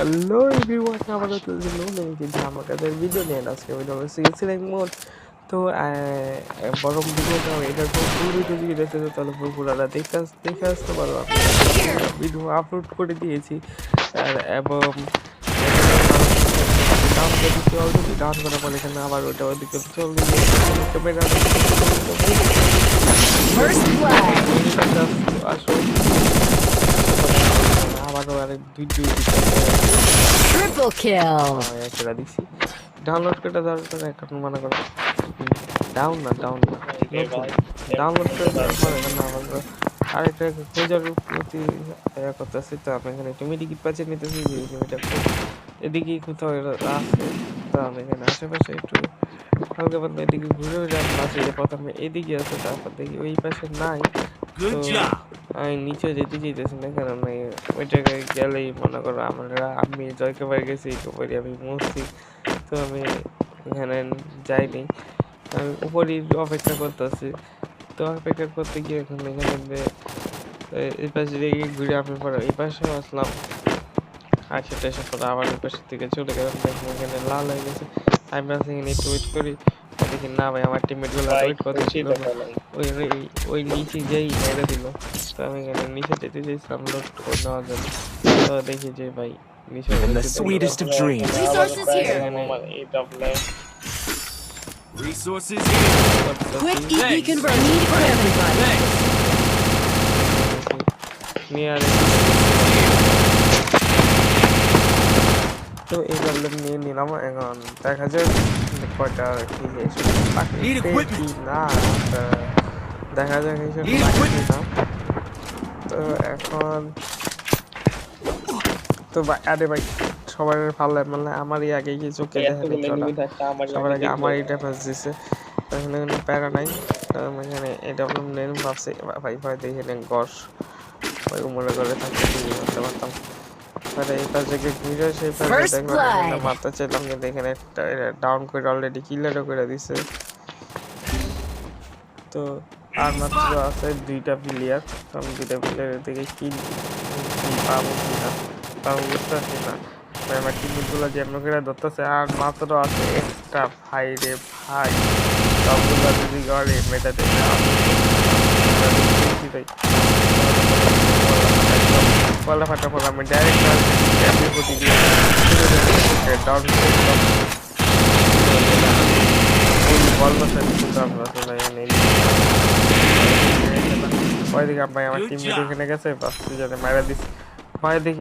Hello everyone, আমরা চলছিল কিন্তু ধামাকাদার ভিডিও নিয়ে আজকে ভিডিও হলো সিএসি র্যাঙ্ক মোড। তো বরং ভিডিওটা এটার পর ফুল ভিডিও যদি দেখতে চাও তাহলে পুরোটা দেখে আসতে পারো। আমি ভিডিও আপলোড করে দিয়েছি এবং ডাউন করে দিচ্ছি অলরেডি। ডাউন করার পর এখানে আবার ওটা ওদিকে চলবে আসো আবারও আরেক ভিডিও Triple kill. একটা দিচ্ছি। ডাউনলোড করে দেওয়ার পরে এখন মনে করো ডাউন না ডাউনলোড করে দেওয়ার পরে এখানে আমাদের আরেকটা খোঁজার প্রতি করতেছি। তো আমি এখানে একটু মেডিকিট পাচ্ছি নিতেছি যে এটা এদিকেই কোথাও আছে। তো আমি এখানে আশেপাশে একটু হালকা পাতলা এদিকে ঘুরে আসি যে প্রথমে এদিকে আছে, তারপর দেখি ওই পাশে নাই। তো আমি নিচে যেতে চাইতেছি না, কারণ ওই জায়গায় গেলেই মনে করো আমি জয়কাবার গেছি একবারই আমি মরছি। তো আমি এখানে যাইনি, আমি উপরই অপেক্ষা করতেছি। তো অপেক্ষা করতে গিয়ে এখন এখানে এই পাশে দেখি ঘুরে আমি পরে এই পাশে আসলাম। সেটা এসে পরে আবার ওই পাশের দিকে চলে গেলাম, দেখি এখানে লাল হয়ে গেছে। আমি এখানে একটু ওয়েট করি, দেখি না ভাই আমার টিমমেট গুলো ওয়েট করতেছিল ওই নিচে যেই মেরে দিল। তো আমি এখানে নিচে যেতে চাইছিলাম লোড করে নেওয়ার জন্য। তো দেখি যে ভাই নিচে In the sweetest of dreams. Resources here. Resources here. Quick EE convert. Need for everybody. নিয়ে তো এই প্রবলেম নিয়ে নিলাম। এখন দেখা যায় কয়টা কি কি না দেখা যায় না। তো এখন তো আরে ভাই সবার পাল্লায় মারলে আমারই আগে কি চোখে দেখা সবার আগে আমার এটা ফাঁস দিছে। এখানে কোনো প্যারা নাই। এখানে এটা নেন ভাবছে ভাই ভাই দেখে নেন গস ওই মনে করে থাকতে করতে পারতাম। এই পাশে ঘুরে সেই পাশে দেখলাম মারতে চাইলাম, কিন্তু এখানে ডাউন করে অলরেডি কিলারও করে দিছে। তো আর মাত্র আছে দুইটা প্লেয়ার। তো আমি দুইটা প্লেয়ারের থেকে কিল পাবো কিনা পাবো বুঝতে পারছি না। আমার টিমগুলো যেমন করে ধরতেছে আর মাত্র আছে একটা। ভাই রে ভাই সবগুলো যদি ঘরে মেটাতে পলা ফাটা পলা আমি ডাইরেক্ট ডাউন ওইদিকে ভাই আমার টিম এখানে গেছে বাস মারা দিচ্ছে। ভয় দেখি